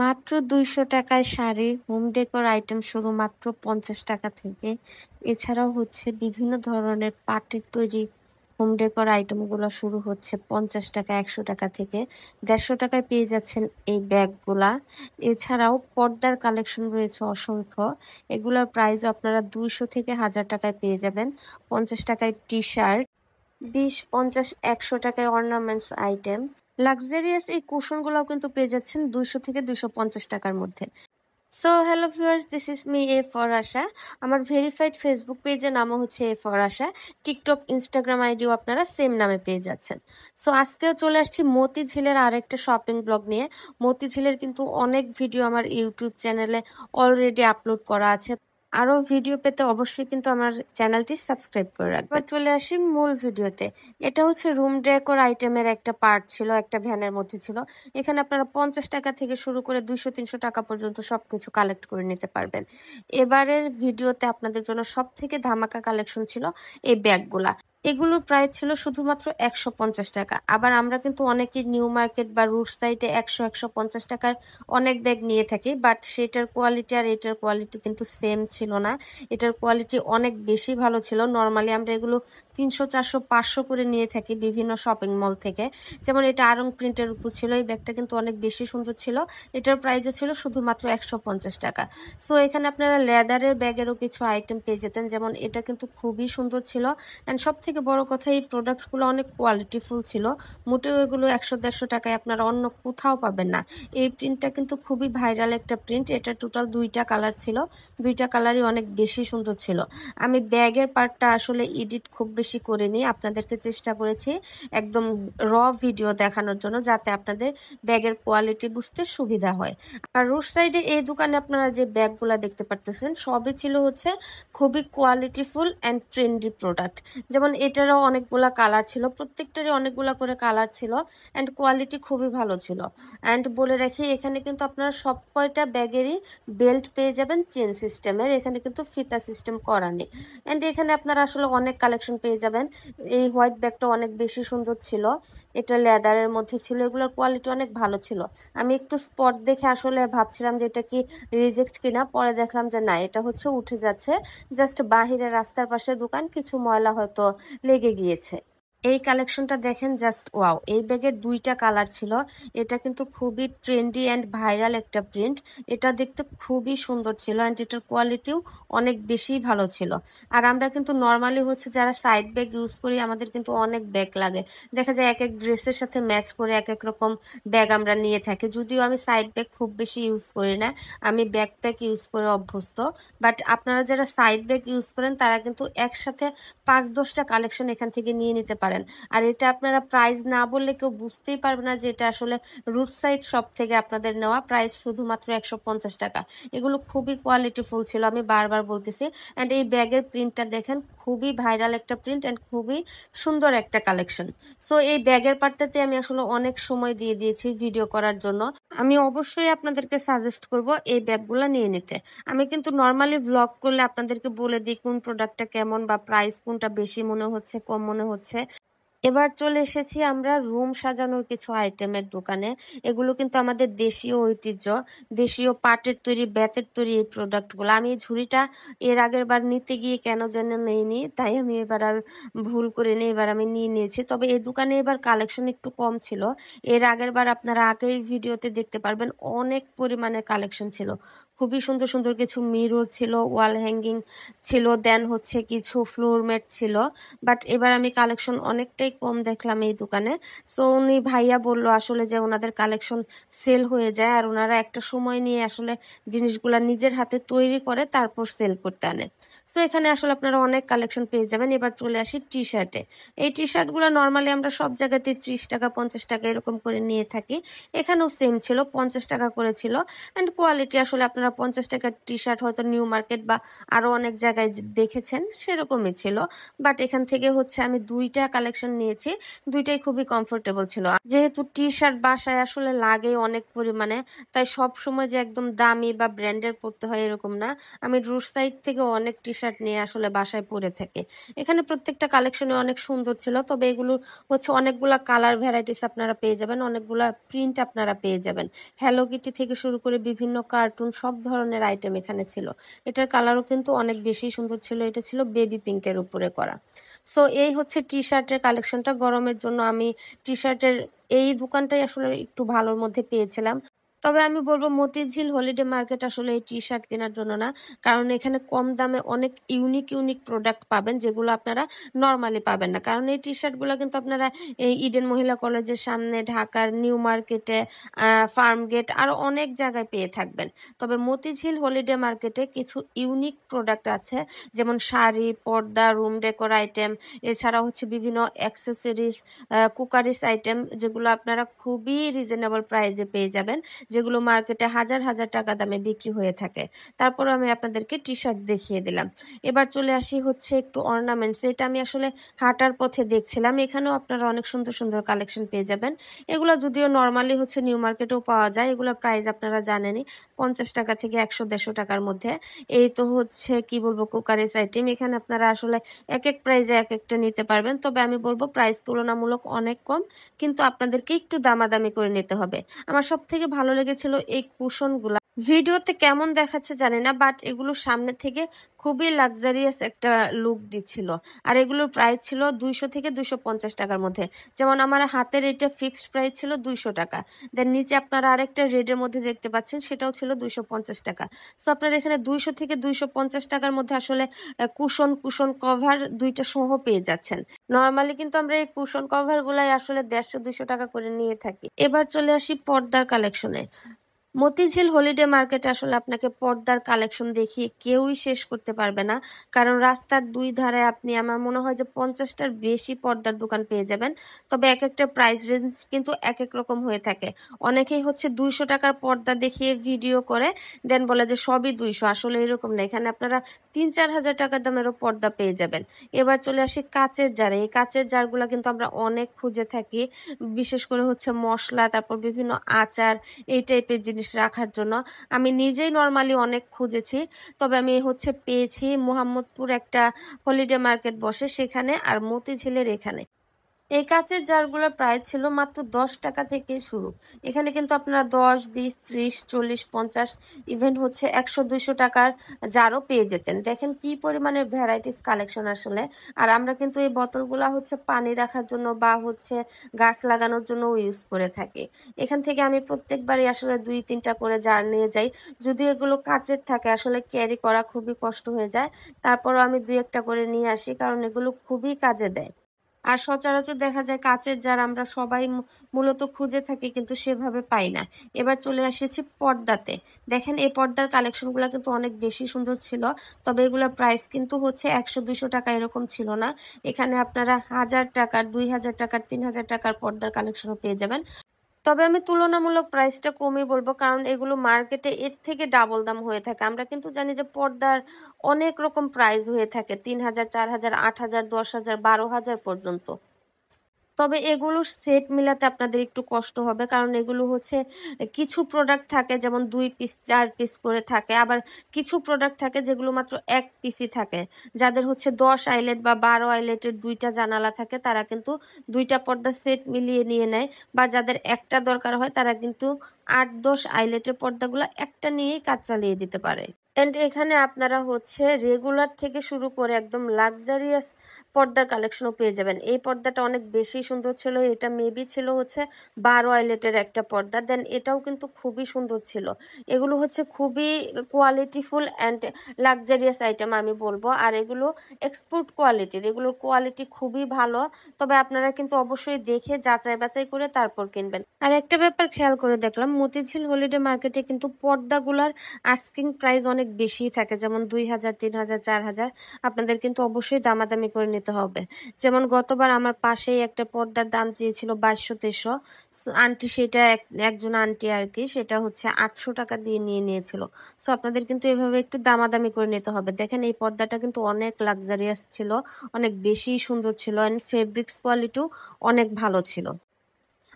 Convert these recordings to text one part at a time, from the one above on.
মাত্র ২০০ টাকায় sari, home decor item শুরু মাত্র ৫০ টাকা থেকে। এছাড়াও হচ্ছে বিভিন্ন ধরনের পাটের তৈরি হোম ডেকোর আইটেমগুলো শুরু হচ্ছে ৫০ টাকা, ১০০ টাকা থেকে। ১৫০ টাকায় পেয়ে যাচ্ছেন এই ব্যাগগুলা। এছাড়াও পর্দার কালেকশন রয়েছে অসংখ্য। এগুলোর প্রাইস আপনারা ২০০ থেকে ১০০০ টাকায় পেয়ে যাবেন। ৫০ টাকায় টি-শার্ট, ২০, ৫০, ১০০ টাকায় অর্নামেন্টস আইটেম। লাক্সারিয়াস এই কুশনগুলোও কিন্তু পেয়ে যাচ্ছেন ২০০ থেকে ২৫০ টাকার মধ্যে। So hello viewers, this is me A for Asha. আমার ভেরিফাইড ফেসবুক পেজের নামও হচ্ছে A for Asha. TikTok, Instagram আইডিও আপনারা সেম নামে পেয়ে যাচ্ছেন। সো আজকেও চলে আসছি মতিঝিলের আরেকটা শপিং ব্লগ নিয়ে। মতিঝিলের কিন্তু অনেক ভিডিও আমার ইউটিউব চ্যানেলে অলরেডি আপলোড করা আছে। আরো ভিডিও পেতে অবশ্যই কিন্তু আমার চ্যানেলটি সাবস্ক্রাইব করে রাখবেন। চলে আসি মূল ভিডিওতে। এটা হচ্ছে রুম ডেকোর আইটেমের একটা পার্ট ছিল, একটা ভ্যানের মধ্যে ছিল। এখানে আপনারা ৫০ টাকা থেকে শুরু করে ২০০-৩০০ টাকা পর্যন্ত সবকিছু কালেক্ট করে নিতে পারবেন। এবারের ভিডিওতে আপনাদের জন্য সব থেকে ধামাকা কালেকশন ছিল এই ব্যাগগুলা। এগুলোর প্রাইস ছিল শুধুমাত্র ১৫০ টাকা। আবার আমরা কিন্তু অনেকে নিউ মার্কেট বা রুট সাইডে ১০০-১৫০ টাকার অনেক ব্যাগ নিয়ে থাকি, বাট সেটার কোয়ালিটি আর এটার কোয়ালিটি কিন্তু সেম ছিল না। এটার কোয়ালিটি অনেক বেশি ভালো ছিল। নর্মালি আমরা এগুলো ৩০০, ৪০০, ৫০০ করে নিয়ে থাকি বিভিন্ন শপিং মল থেকে। যেমন এটা আরং প্রিন্টের উপর ছিল। এই ব্যাগটা কিন্তু অনেক বেশি সুন্দর ছিল। এটার প্রাইসও ছিল শুধুমাত্র ১৫০ টাকা। সো এখানে আপনারা লেদারের ব্যাগেরও কিছু আইটেম পেয়ে যেতেন। যেমন এটা কিন্তু খুবই সুন্দর ছিল। অ্যান্ড সব থেকে বড় কথা, এই প্রোডাক্টগুলো অনেক কোয়ালিটিফুল ছিল। মোটেও এগুলো ১০০-১৫০ টাকায় আপনারা অন্য কোথাও পাবেন না। এই প্রিন্টটা কিন্তু খুবই ভাইরাল একটা প্রিন্ট। এটা টোটাল ২টা কালার ছিল। ২টা কালারই অনেক বেশি সুন্দর ছিল। আমি ব্যাগের পার্টটা আসলে এডিট খুব বেশি করিনি, আপনাদেরকে চেষ্টা করেছি একদম র ভিডিও দেখানোর জন্য, যাতে আপনাদের ব্যাগের কোয়ালিটি বুঝতে সুবিধা হয়। আর রোড সাইডে এই দোকানে আপনারা যে ব্যাগগুলা দেখতে পারতেছেন সবই ছিল হচ্ছে খুবই কোয়ালিটিফুল অ্যান্ড ট্রেন্ডি প্রোডাক্ট। যেমন এটারও অনেকগুলা কালার ছিল, প্রত্যেকটারই অনেকগুলা করে কালার ছিল অ্যান্ড কোয়ালিটি খুবই ভালো ছিল। অ্যান্ড বলে রাখি, এখানে কিন্তু আপনারা সব কয়টা ব্যাগেরই বেল্ট পেয়ে যাবেন চেন সিস্টেমের। এখানে কিন্তু ফিতা সিস্টেম করা নেই। অ্যান্ড এখানে আপনারা আসলে অনেক কালেকশন পেয়ে যাবেন। এই হোয়াইট ব্যাগটা অনেক বেশি সুন্দর ছিল। এটা লেদারের মধ্যে ছিল। এগুলোর কোয়ালিটি অনেক ভালো ছিল। আমি একটু স্পট দেখে আসলে ভাবছিলাম যে এটা কি রিজেক্ট কিনা, পরে দেখলাম যে না, এটা হচ্ছে উঠে যাচ্ছে। জাস্ট বাহিরে রাস্তার পাশে দোকান, কিছু ময়লা হয়তো লেগে গিয়েছে। এই কালেকশনটা দেখেন, জাস্ট ওয়াও। এই ব্যাগের 2টা কালার ছিল। এটা কিন্তু খুবই ট্রেন্ডি অ্যান্ড ভাইরাল একটা প্রিন্ট। এটা দেখতে খুবই সুন্দর ছিল অ্যান্ড এটার কোয়ালিটিও অনেক বেশি ভালো ছিল। আর আমরা কিন্তু নর্মালি হচ্ছে যারা সাইড ব্যাগ ইউজ করি, আমাদের কিন্তু অনেক ব্যাগ লাগে। দেখা যায় এক এক ড্রেসের সাথে ম্যাচ করে এক এক রকম ব্যাগ আমরা নিয়ে থাকি। যদিও আমি সাইড ব্যাগ খুব বেশি ইউজ করি না, আমি ব্যাকপ্যাক ইউজ করে অভ্যস্ত। বাট আপনারা যারা সাইড ব্যাগ ইউজ করেন তারা কিন্তু একসাথে ৫-১০টা কালেকশন এখান থেকে নিয়ে নিতে পারেন। আর এটা আপনারা প্রাইস না বললে কেউ বুঝতেই পারবে না যে এটা আসলে রুট সাইড শপ থেকে আপনাদের নেওয়া। প্রাইস শুধুমাত্র ১৫০ টাকা। এগুলো খুবই কোয়ালিটিফুল ছিল, আমি বারবার বলতেছি। অ্যান্ড এই ব্যাগের প্রিন্টটা দেখেন, খুবই ভাইরাল একটা প্রিন্ট অ্যান্ড খুবই সুন্দর একটা কালেকশন। সো এই ব্যাগের পার্টটাতে আমি আসলে অনেক সময় দিয়ে দিয়েছি ভিডিও করার জন্য। আমি অবশ্যই আপনাদেরকে সাজেস্ট করব এই ব্যাগগুলো নিয়ে নিতে। আমি কিন্তু নর্মালি ভ্লগ করলে আপনাদেরকে বলে দিই কোন প্রোডাক্টটা কেমন বা প্রাইস কোনটা বেশি মনে হচ্ছে, কম মনে হচ্ছে। এবার চলে এসেছি আমরা রুম সাজানোর কিছু আইটেমের দোকানে। এগুলো কিন্তু আমাদের দেশীয় ঐতিহ্য, দেশীয় পাটের তৈরি, বেতের তৈরি এই প্রোডাক্টগুলো। আমি এই ঝুড়িটা এর আগের বার নিতে গিয়ে কেন যেন নেইনি, তাই আমি এবার আর ভুল করে নিয়ে এবার আমি নিয়ে নিয়েছি। তবে এই দোকানে এবার কালেকশন একটু কম ছিল। এর আগের বার আপনারা আগের ভিডিওতে দেখতে পারবেন অনেক পরিমাণে কালেকশন ছিল। খুবই সুন্দর সুন্দর কিছু মিরর ছিল, ওয়াল হ্যাঙ্গিং ছিল, দেন হচ্ছে কিছু ফ্লোর ম্যাট ছিল। বাট এবার আমি কালেকশন অনেকটাই কম দেখলাম এই দোকানে। সো উনি ভাইয়া বললো আসলে যে ওনাদের কালেকশন সেল হয়ে যায়, আর ওনারা একটা সময় নিয়ে আসলে জিনিসগুলা নিজের হাতে তৈরি করে তারপর সেল করতে আনে। সো এখানে আসলে আপনারা অনেক কালেকশন পেয়ে যাবেন। এবার চলে আসি টি শার্টে। এই টি শার্টগুলো নর্মালি আমরা সব জায়গাতে 30 টাকা, 50 টাকা এরকম করে নিয়ে থাকি। এখানেও সেম ছিল, 50 টাকা করে ছিল। অ্যান্ড কোয়ালিটি আসলে আপনারা 50 টাকার টি শার্ট হয়তো নিউ মার্কেট বা আরো অনেক জায়গায় দেখেছেন, সেরকমই ছিল। বাট এখান থেকে হচ্ছে আমি 2টা কালেকশন নিয়েছি, দুইটাই খুবই কমফোর্টেবল ছিল। যেহেতু টি শার্ট বাসায় আসলে লাগে অনেক পরিমাণে, তাই সব সময় যে একদম দামি বা ব্র্যান্ডের পরতে হয় এরকম না। আমি রুট সাইড থেকে অনেক টি শার্ট নিয়ে আসলে বাসায় পরে থাকি। এখানে প্রত্যেকটা কালেকশনে অনেক সুন্দর ছিল, তবে এগুলো হচ্ছে অনেকগুলা কালার ভ্যারাইটিস আপনারা পেয়ে যাবেন, অনেকগুলা প্রিন্ট আপনারা পেয়ে যাবেন। হ্যালো কিটি থেকে শুরু করে বিভিন্ন কার্টুন সব ধরনের আইটেম এখানে ছিল। এটার কালারও কিন্তু অনেক বেশি সুন্দর ছিল, এটা ছিল বেবি পিঙ্কের উপরে করা। সো এই হচ্ছে টি শার্টের কালেকশনটা। গরমের জন্য আমি টি শার্টের এই দোকানটাই আসলে একটু ভালোর মধ্যে পেয়েছিলাম। তবে আমি বলবো মতিঝিল হলিডে মার্কেট আসলে এই টি শার্ট কেনার জন্য না, কারণ এখানে কম দামে অনেক ইউনিক ইউনিক প্রোডাক্ট পাবেন যেগুলো আপনারা নর্মালি পাবেন না। কারণ এই টি শার্টগুলো কিন্তু আপনারা এই ইডেন মহিলা কলেজের সামনে, ঢাকার নিউ মার্কেটে, ফার্ম গেট আরো অনেক জায়গায় পেয়ে থাকবেন। তবে মতিঝিল হলিডে মার্কেটে কিছু ইউনিক প্রোডাক্ট আছে, যেমন শাড়ি, পর্দা, রুম ডেকোর আইটেম, এছাড়া হচ্ছে বিভিন্ন অ্যাক্সেসরিজ, কুকারিস আইটেম, যেগুলো আপনারা খুবই রিজনেবল প্রাইসে পেয়ে যাবেন, যেগুলো মার্কেটে হাজার হাজার টাকা দামে বিক্রি হয়ে থাকে। তারপর আমি আপনাদেরকে টি শার্ট দেখিয়ে দিলাম। এবার চলে আসি হচ্ছে একটু অর্নামেন্টস। এটা আমি আসলে হাঁটার পথে দেখছিলাম, এখানেও আপনারা অনেক সুন্দর সুন্দর কালেকশন পেয়ে যাবেন। এগুলো যদিও নর্মালি হচ্ছে নিউ মার্কেটেও পাওয়া যায়, এগুলো প্রাইস আপনারা জানেনই, 50 টাকা থেকে 100-150 টাকার মধ্যে। এই তো হচ্ছে কি বলবো কুকারিস আইটেম, এখানে আপনারা আসলে এক এক প্রাইজে এক একটা নিতে পারবেন। তবে আমি বলবো প্রাইস তুলনামূলক অনেক কম, কিন্তু আপনাদেরকে একটু দামাদামি করে নিতে হবে। আমার সব থেকে ভালো লেগেছিল এই কুশনগুলা। ভিডিওতে কেমন দেখাচ্ছে জানি না, বাট এগুলো সামনে থেকে খুবই লাক্সারিয়াস একটা লুক দিচ্ছিল। আর এগুলোর প্রাইস ছিল 200 থেকে 250 টাকার মধ্যে। যেমন আমার হাতের এটা ফিক্সড প্রাইস ছিল 200 টাকা, দেন নিচে আপনারা আরেকটা রেডের মধ্যে দেখতে পাচ্ছেন, সেটাও ছিল 250 টাকা। সো আপনারা এখানে 200 থেকে 250 টাকার মধ্যে আসলে কুশন কুশন কভার দুইটা সহ পেয়ে যাচ্ছেন। নর্মালি কিন্তু আমরা এই কুশন কভার গুলাই আসলে 150-200 টাকা করে নিয়ে থাকি। এবার চলে আসি পর্দার কালেকশনে। মতিঝিল হলিডে মার্কেটে আসলে আপনাকে পর্দার কালেকশন দেখিয়ে কেউই শেষ করতে পারবে না, কারণ রাস্তার দুই ধারে আপনি আমার মনে হয় যে 50টার বেশি পর্দার দোকান পেয়ে যাবেন। তবে এক একটা প্রাইস রেঞ্জ কিন্তু এক এক রকম হয়ে থাকে। অনেকেই হচ্ছে 200 টাকার পর্দা দেখিয়ে ভিডিও করে দেন বলে যে সবই 200, আসলে এরকম না, এখানে আপনারা 3-4 হাজার টাকার দামেরও পর্দা পেয়ে যাবেন। এবার চলে আসি কাচের জারে। এই কাচের জারগুলো কিন্তু আমরা অনেক খুঁজে থাকি, বিশেষ করে হচ্ছে মশলা, তারপর বিভিন্ন আচার, এই টাইপের জিনিস রাখার জন্য। আমি নিজেই নর্মালি অনেক খুঁজেছি, তবে আমি হচ্ছে পেয়েছি মোহাম্মদপুর একটা হলিডে মার্কেট বসে সেখানে, আর মতিঝিলের এখানে। এই কাচের জারগুলোর প্রাইস ছিল মাত্র 10 টাকা থেকে শুরু। এখানে কিন্তু আপনারা 10, 20, 30, 40, 50 ইভেন হচ্ছে 100-200 টাকার জারও পেয়ে যেতেন। দেখেন কি পরিমাণের ভ্যারাইটিস কালেকশন আসলে। আর আমরা কিন্তু এই বোতলগুলা হচ্ছে পানি রাখার জন্য বা হচ্ছে গাছ লাগানোর জন্য ইউজ করে থাকি। এখান থেকে আমি প্রত্যেকবারই আসলে 2-3টা করে জার নিয়ে যাই। যদিও এগুলো কাচের থাকে, আসলে ক্যারি করা খুবই কষ্ট হয়ে যায়, তারপরও আমি 2-1টা করে নিয়ে আসি, কারণ এগুলো খুবই কাজে দেয়। আর সচরাচর দেখা যায় কাচের জার আমরা সবাই মূলত খুঁজে থাকি, কিন্তু সেভাবে পাই না। এবার চলে এসেছি পর্দাতে। দেখেন এই পর্দার কালেকশনগুলো কিন্তু অনেক বেশি সুন্দর ছিল, তবে এগুলোর প্রাইস কিন্তু হচ্ছে 100-200 টাকা এরকম ছিল না। এখানে আপনারা 1000 টাকার, 2000 টাকার, 3000 টাকার পর্দার কালেকশনও পেয়ে যাবেন। তবে আমি তুলনামূলক প্রাইসটা কমই বলবো, কারণ এগুলো মার্কেটে এর থেকে ডাবল দাম হয়ে থাকে। আমরা কিন্তু জানি যে পর্দার অনেক রকম প্রাইস হয়ে থাকে, 3000, 4000, 8000, 10,000, 12,000 পর্যন্ত। তবে এগুলোর সেট মিলাতে আপনাদের একটু কষ্ট হবে, কারণ এগুলো হচ্ছে কিছু প্রোডাক্ট থাকে যেমন 2 পিস 4 পিস করে থাকে, আবার কিছু প্রোডাক্ট থাকে যেগুলো মাত্র 1 পিসই থাকে। যাদের হচ্ছে 10 আইলেট বা 12 আইলেটের 2টা জানালা থাকে তারা কিন্তু 2টা পর্দা সেট মিলিয়ে নিয়ে নেয়, বা যাদের একটা দরকার হয় তারা কিন্তু 8-10 আইলেটের পর্দাগুলো একটা নিয়েই কাজ চালিয়ে দিতে পারে। এন্ড এখানে আপনারা হচ্ছে রেগুলার থেকে শুরু করে একদম লাক্সারিয়াস পর্দার কালেকশনও পেয়ে যাবেন। এই পর্দাটা অনেক বেশি সুন্দর ছিল, এটা মেবি ছিল হচ্ছে 12 আইলেটের একটা পর্দা, দেন এটাও কিন্তু খুবই সুন্দর ছিল। এগুলো হচ্ছে খুবই কোয়ালিটিফুল অ্যান্ড লাক্সারিয়াস আইটেম আমি বলবো, আর এগুলো এক্সপোর্ট কোয়ালিটির, এগুলোর কোয়ালিটি খুবই ভালো। তবে আপনারা কিন্তু অবশ্যই দেখে যাচাই বাছাই করে তারপর কিনবেন। আর একটা ব্যাপার খেয়াল করে দেখলাম, মতিঝিল হলিডে মার্কেটে কিন্তু পর্দাগুলার আস্কিং প্রাইস অনেক অনেক বেশি থাকে, যেমন 2000, 3000, 4000, আপনাদের কিন্তু অবশ্যই দামাদামি করে নিতে হবে। যেমন গতবার আমার পাশেই একটা পর্দার দাম চেয়েছিল 2200-2300, আন্টি সেটা একজন আন্টি আর কি, সেটা হচ্ছে 800 টাকা দিয়ে নিয়েছিল। সো আপনাদের কিন্তু এভাবে একটু দামাদামি করে নিতে হবে। দেখেন এই পর্দাটা কিন্তু অনেক লাক্সারিয়াস ছিল, অনেক বেশি সুন্দর ছিল, অ্যান্ড ফেব্রিক্স কোয়ালিটিও অনেক ভালো ছিল।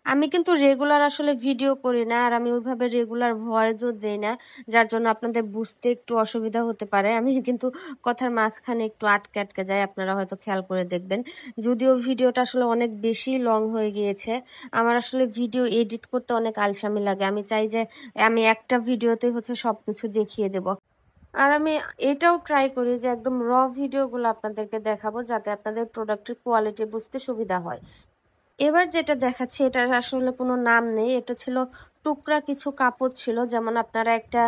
আমি কিন্তু রেগুলার আসলে ভিডিও করি না, আর আমি ওইভাবে রেগুলার ভয়েসও দেই না, যার জন্য আপনাদের বুঝতে একটু অসুবিধা হতে পারে। আমি কিন্তু কথার মাঝখানে একটু আটকে আটকে যাই, আপনারা হয়তো খেয়াল করে দেখবেন। যদিও ভিডিওটা আসলে অনেক বেশি লং হয়ে গিয়েছে, আমার আসলে ভিডিও এডিট করতে অনেক আলসামি লাগে। আমি চাই যে আমি একটা ভিডিওতে হচ্ছে সবকিছু দেখিয়ে দেব। আর আমি এটাও ট্রাই করি যে একদম র ভিডিওগুলো আপনাদেরকে দেখাবো, যাতে আপনাদের প্রোডাক্টের কোয়ালিটি বুঝতে সুবিধা হয়। এবার যেটা দেখাচ্ছি এটার আসলে কোনো নাম নেই, এটা ছিল টুকরা কিছু কাপড় ছিল। যেমন আপনারা একটা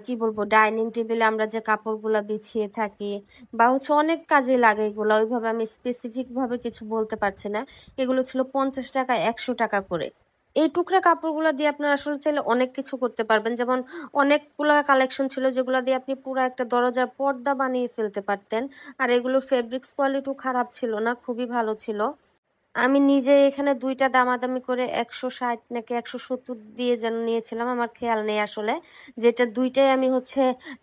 কি বলবো, ডাইনিং টেবিলে আমরা যে কাপড়গুলো বিছিয়ে থাকি বা হচ্ছে অনেক কাজে লাগে এগুলো, ওইভাবে আমি স্পেসিফিক ভাবে কিছু বলতে পারছি না। এগুলো ছিল 50 টাকা, 100 টাকা করে। এই টুকরা কাপড়গুলো দিয়ে আপনারা আসলে চাইলে অনেক কিছু করতে পারবেন। যেমন অনেকগুলা কালেকশন ছিল যেগুলো দিয়ে আপনি পুরো একটা দরজার পর্দা বানিয়ে ফেলতে পারতেন। আর এগুলোর ফেব্রিক্স কোয়ালিটিও খারাপ ছিল না, খুবই ভালো ছিল। আমি নিজে এখানে দুইটা দামাদামি করে 160 নাকি 170 দিয়ে যেন নিয়েছিলাম, আমার খেয়াল নেই আসলে, যেটা দুইটাই আমি হচ্ছে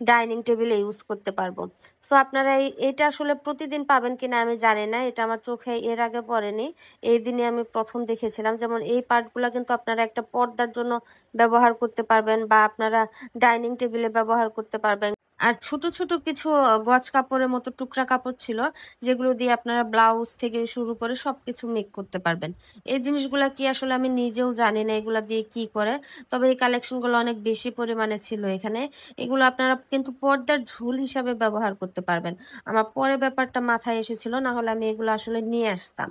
ডাইনিং টেবিলে ইউজ করতে পারবো। সো আপনারা এটা আসলে প্রতিদিন পাবেন কিনা আমি জানি না, এটা আমার চোখে এর আগে পড়েনি, এই দিনে আমি প্রথম দেখেছিলাম। যেমন এই পার্টগুলো কিন্তু আপনারা একটা পর্দার জন্য ব্যবহার করতে পারবেন, বা আপনারা ডাইনিং টেবিলে ব্যবহার করতে পারবেন। আর ছোট ছোট কিছু গজ কাপড়ের মতো টুকরা কাপড় ছিল, যেগুলো দিয়ে আপনারা ব্লাউজ থেকে শুরু করে সবকিছু মেক করতে পারবেন। এই জিনিসগুলা কি আসলে আমি নিজেও জানি না এগুলা দিয়ে কি করে, তবে এই কালেকশনগুলো অনেক বেশি পরিমাণে ছিল এখানে। এগুলো আপনারা কিন্তু পর্দার ঝুল হিসাবে ব্যবহার করতে পারবেন। আমার পরে ব্যাপারটা মাথায় এসেছিল, না হলে আমি এগুলো আসলে নিয়ে আসতাম।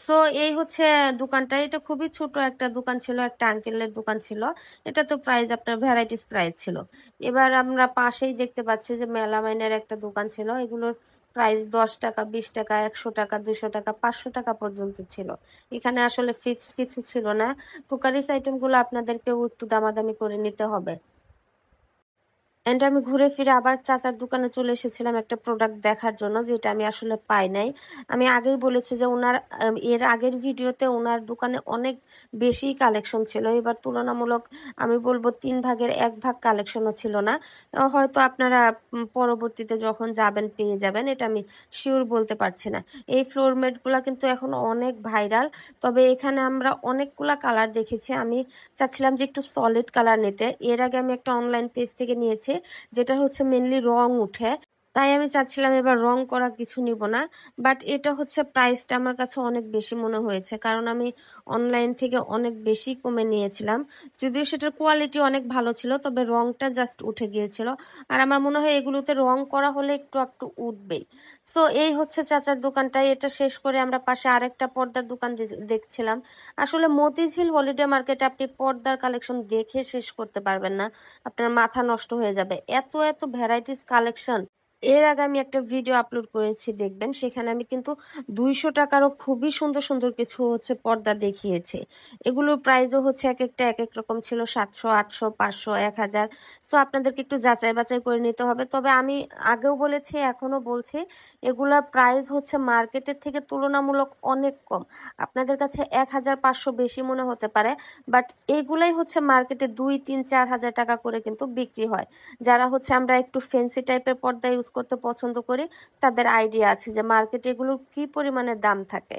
সো এই হচ্ছে দোকানটা, এটা খুবই ছোট একটা দোকান ছিল, একটা আঙ্কেলের দোকান ছিল। এটা তো প্রাইস আপনার ভ্যারাইটিস প্রাইস ছিল। এবার আমরা পাশেই দেখতে পাচ্ছি যে মেলামাইনের একটা দোকান ছিল, এগুলোর প্রাইস 10 টাকা, 20 টাকা, 100 টাকা, 200 টাকা, 500 টাকা পর্যন্ত ছিল। এখানে আসলে ফিক্সড কিছু ছিল না। কুকারিস আইটেমগুলো আপনাদেরকেও একটু দামাদামি করে নিতে হবে। এন্ড আমি ঘুরে ফিরে আবার চাচার দোকানে চলে এসেছিলাম একটা প্রোডাক্ট দেখার জন্য, যেটা আমি আসলে পাই নাই। আমি আগেই বলেছি যে ওনার এর আগের ভিডিওতে ওনার দোকানে অনেক বেশি কালেকশন ছিল, এবার তুলনামূলক আমি বলবো 3 ভাগের 1 ভাগ কালেকশনও ছিল না। হয়তো আপনারা পরবর্তীতে যখন যাবেন পেয়ে যাবেন, এটা আমি শিওর বলতে পারছি না। এই ফ্লোর ম্যাটগুলো কিন্তু এখন অনেক ভাইরাল, তবে এখানে আমরা অনেকগুলা কালার দেখেছি। আমি চাচ্ছিলাম যে একটু সলিড কালার নিতে। এর আগে আমি একটা অনলাইন পেজ থেকে নিয়েছি, যেটা হচ্ছে মেনলি রং উঠে, তাই আমি চাচ্ছিলাম এবার রং করা কিছু নিব না। বাট এটা হচ্ছে প্রাইসটা আমার কাছে অনেক বেশি মনে হয়েছে, কারণ আমি অনলাইন থেকে অনেক বেশি কমে নিয়েছিলাম। যদিও সেটার কোয়ালিটি অনেক ভালো ছিল, তবে রংটা জাস্ট উঠে গিয়েছিল। আর আমার মনে হয় এগুলোতে রং করা হলে একটু একটু উঠবেই। সো এই হচ্ছে চাচার দোকানটাই। এটা শেষ করে আমরা পাশে আরেকটা পর্দার দোকান দেখছিলাম। আসলে মতিঝিল হলিডে মার্কেটে আপনি পর্দার কালেকশন দেখে শেষ করতে পারবেন না, আপনার মাথা নষ্ট হয়ে যাবে, এত এত ভ্যারাইটিস কালেকশন। এর আগে আমি একটা ভিডিও আপলোড করেছি, দেখবেন, সেখানে আমি কিন্তু 200 টাকারও খুবই সুন্দর সুন্দর কিছু হচ্ছে পর্দা দেখিয়েছি। এগুলোর প্রাইসও হচ্ছে এক একটা এক এক রকম ছিল, 700, 800, 500, 1000। সো আপনাদেরকে একটু যাচাই বাছাই করে নিতে হবে। তবে আমি আগেও বলেছি, এখনো বলছি, এগুলার প্রাইস হচ্ছে মার্কেটের থেকে তুলনামূলক অনেক কম। আপনাদের কাছে 1500 বেশি মনে হতে পারে, বাট এইগুলাই হচ্ছে মার্কেটে 2, 3, 4 হাজার টাকা করে কিন্তু বিক্রি হয়। যারা হচ্ছে আমরা একটু ফ্যান্সি টাইপের পর্দা ইউজ করতে পছন্দ করি, তাদের আইডিয়া আছে যে মার্কেটে এগুলোর কি পরিমাণে দাম থাকে।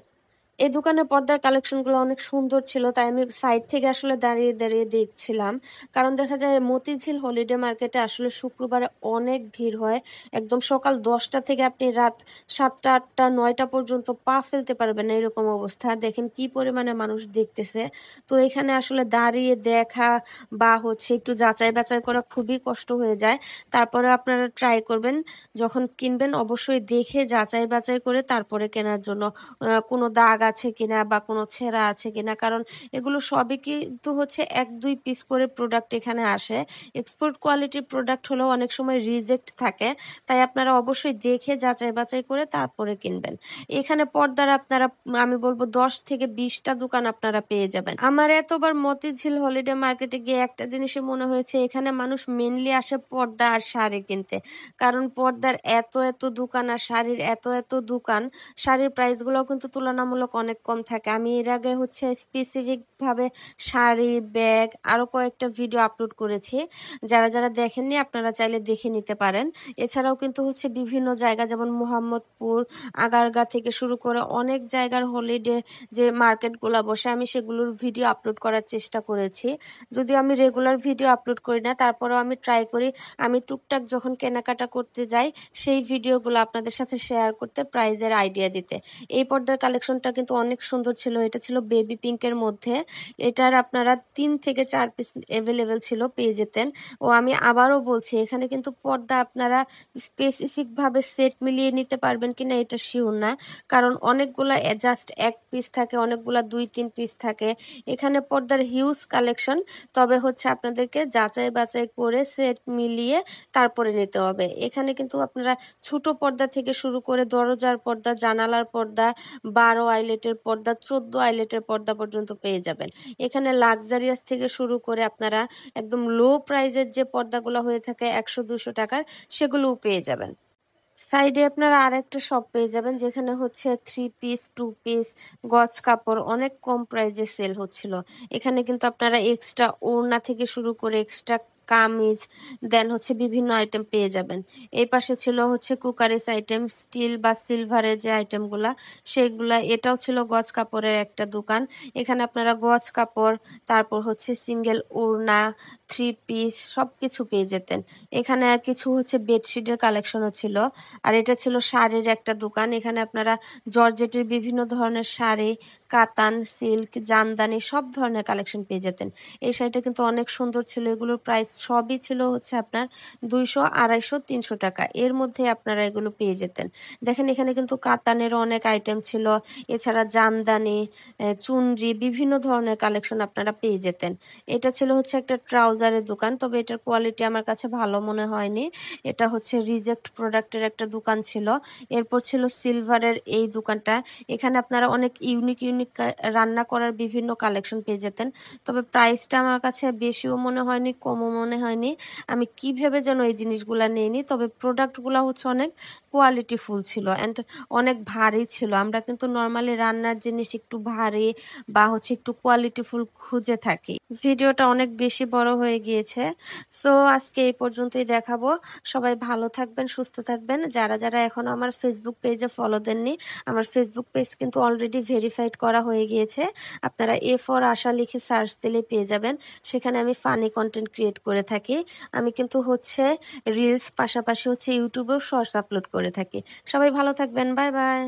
এই দোকানের পর্দার কালেকশনগুলো অনেক সুন্দর ছিল, তাই আমি সাইড থেকে আসলে দাঁড়িয়ে দাঁড়িয়ে দেখছিলাম। কারণ দেখা যায় মতিঝিল হলিডে মার্কেটে আসলে শুক্রবারে অনেক ভিড় হয়। একদম সকাল 10টা থেকে আপনি রাত 7টা, 8টা, 9টা পর্যন্ত পা ফেলতে পারবেন না, এরকম অবস্থা। দেখেন কি পরিমাণে মানুষ দেখতেছে। তো এখানে আসলে দাঁড়িয়ে দেখা বা হচ্ছে একটু যাচাই বাছাই করা খুবই কষ্ট হয়ে যায়। তারপরে আপনারা ট্রাই করবেন, যখন কিনবেন অবশ্যই দেখে যাচাই বাছাই করে তারপরে কেনার জন্য। কোনো দাগ আছে কিনা বা কোনো ছেঁড়া আছে কিনা, কারণ এগুলো সবই কিন্তু হচ্ছে 1-2 পিস করে প্রোডাক্ট এখানে আসে। এক্সপোর্ট কোয়ালিটির প্রোডাক্ট হলেও অনেক সময় রিজেক্ট থাকে, তাই আপনারা অবশ্যই দেখে যাচাই বাছাই করে তারপরে কিনবেন। এখানে পর্দার আপনারা আমি বলবো 10 থেকে 20টা দোকান আপনারা পেয়ে যাবেন। আমার এতবার মতিঝিল হলিডে মার্কেটে গিয়ে একটা জিনিসই মনে হয়েছে, এখানে মানুষ মেনলি আসে পর্দা আর শাড়ি কিনতে, কারণ পর্দার এত দোকান আর শাড়ির এত দোকান, শাড়ির প্রাইসগুলো কিন্তু তুলনামূলক অনেক কম থাকে। আমি এর আগে হচ্ছে স্পেসিফিক ভাবে শাড়ি, ব্যাগ আরো কয়েকটা ভিডিও আপলোড করেছি, যারা দেখেননি আপনারা চাইলে দেখে নিতে পারেন। এছাড়াও কিন্তু হচ্ছে বিভিন্ন জায়গা যেমন মোহাম্মদপুর, আগারগা থেকে শুরু করে অনেক জায়গার হলিডে যে মার্কেটগুলো বসে আমি সেগুলোর ভিডিও আপলোড করার চেষ্টা করেছি। যদিও আমি রেগুলার ভিডিও আপলোড করি না, তারপরেও আমি ট্রাই করি আমি টুকটাক যখন কেনাকাটা করতে যাই সেই ভিডিওগুলো আপনাদের সাথে শেয়ার করতে, প্রাইজের আইডিয়া দিতে। এই পর্দার কালেকশনটা কিন্তু অনেক সুন্দর ছিল, এটা ছিল বেবি পিঙ্কের মধ্যে। এটার আপনারা 3 থেকে 4 পিস অ্যাভেলেবেল ছিল, পেয়ে যেতেন। ও আমি আবারও বলছি, এখানে কিন্তু পর্দা আপনারা স্পেসিফিক ভাবে সেট মিলিয়ে নিতে পারবেন কিনা এটা শিওর না, কারণ অনেকগুলা জাস্ট 1 পিস থাকে, অনেকগুলা 2-3 পিস থাকে। এখানে পর্দার হিউজ কালেকশন, তবে হচ্ছে আপনাদেরকে যাচাই বাছাই করে সেট মিলিয়ে তারপরে নিতে হবে। এখানে কিন্তু আপনারা ছোট পর্দা থেকে শুরু করে দরজার পর্দা, জানালার পর্দা, 12 আইলেটের পর্দা, 14 আইলেটের পর্দা পর্যন্ত পেয়ে যাবেন। এখানে লাক্সারিয়াস থেকে শুরু করে আপনারা একদম লো প্রাইজের যে পর্দাগুলো হয়ে থাকে 100-200 টাকার, সেগুলোও পেয়ে যাবেন। সাইডে আপনারা আরেকটা শপ পেয়ে যাবেন যেখানে হচ্ছে 3 পিস, 2 পিস, গজ কাপড় অনেক কম প্রাইজে সেল হচ্ছিল। এখানে কিন্তু আপনারা এক্সট্রা ওড়না থেকে শুরু করে এক্সট্রা কামিজ, দেন হচ্ছে বিভিন্ন আইটেম পেয়ে যাবেন। এই পাশে ছিল হচ্ছে কুকারিস আইটেম, স্টিল বা সিলভারের যে আইটেমগুলা সেগুলা। এটাও ছিল গজ কাপড়ের একটা দোকান। এখানে আপনারা গজ কাপড়, তারপর হচ্ছে সিঙ্গেল ওড়না, 3 পিস সবকিছু পেয়ে যেতেন। এখানে কিছু হচ্ছে বেডশিটের কালেকশনও ছিল। আর এটা ছিল শাড়ির একটা দোকান, এখানে আপনারা জর্জেটের বিভিন্ন ধরনের শাড়ি, কাতান, সিল্ক, জামদানি সব ধরনের কালেকশন পেয়ে যেতেন। এই শাড়িটা কিন্তু অনেক সুন্দর ছিল, এগুলোর প্রাইস সবই ছিল হচ্ছে আপনার 200, 250, 300 টাকা, এর মধ্যে আপনারা এগুলো পেয়ে যেতেন। দেখেন এখানে কিন্তু কাতানেরও অনেক আইটেম ছিল, এছাড়া জামদানি, চুনরি, বিভিন্ন ধরনের কালেকশন আপনারা পেয়ে যেতেন। এটা ছিল হচ্ছে একটা ট্রাউজারের দোকান, তবে এটার কোয়ালিটি আমার কাছে ভালো মনে হয়নি, এটা হচ্ছে রিজেক্ট প্রোডাক্টের একটা দোকান ছিল। এরপর ছিল সিলভারের এই দোকানটা, এখানে আপনারা অনেক ইউনিক রান্না করার বিভিন্ন কালেকশন পেয়ে যেতেন, তবে প্রাইসটা আমার কাছে বেশিও মনে হয়নি কমও মনে হয়নি। আমি কিভাবে যেন এই জিনিসগুলা নিইনি, তবে প্রোডাক্টগুলো হচ্ছে অনেক কোয়ালিটিফুল ছিল অ্যান্ড অনেক ভারী ছিল। আমরা কিন্তু নর্মালি রান্নার জিনিস একটু ভারী বা হচ্ছে একটু কোয়ালিটিফুল খুঁজে থাকি। ভিডিওটা অনেক বেশি বড় হয়ে গিয়েছে, সো আজকে এই পর্যন্তই দেখাবো। সবাই ভালো থাকবেন, সুস্থ থাকবেন। যারা এখন আমার ফেসবুক পেজে ফলো দেননি, আমার ফেসবুক পেজ কিন্তু অলরেডি ভেরিফাইড করা হয়ে গিয়েছে। আপনারা এ ফর আশা লিখে সার্চ দিলে পেয়ে যাবেন, সেখানে আমি ফানি কন্টেন্ট ক্রিয়েট করে থাকি। আমি কিন্তু হচ্ছে রিলস পাশাপাশি হচ্ছে ইউটিউবেও শর্টস আপলোড করে থাকি। সবাই ভালো থাকবেন, বাই বাই।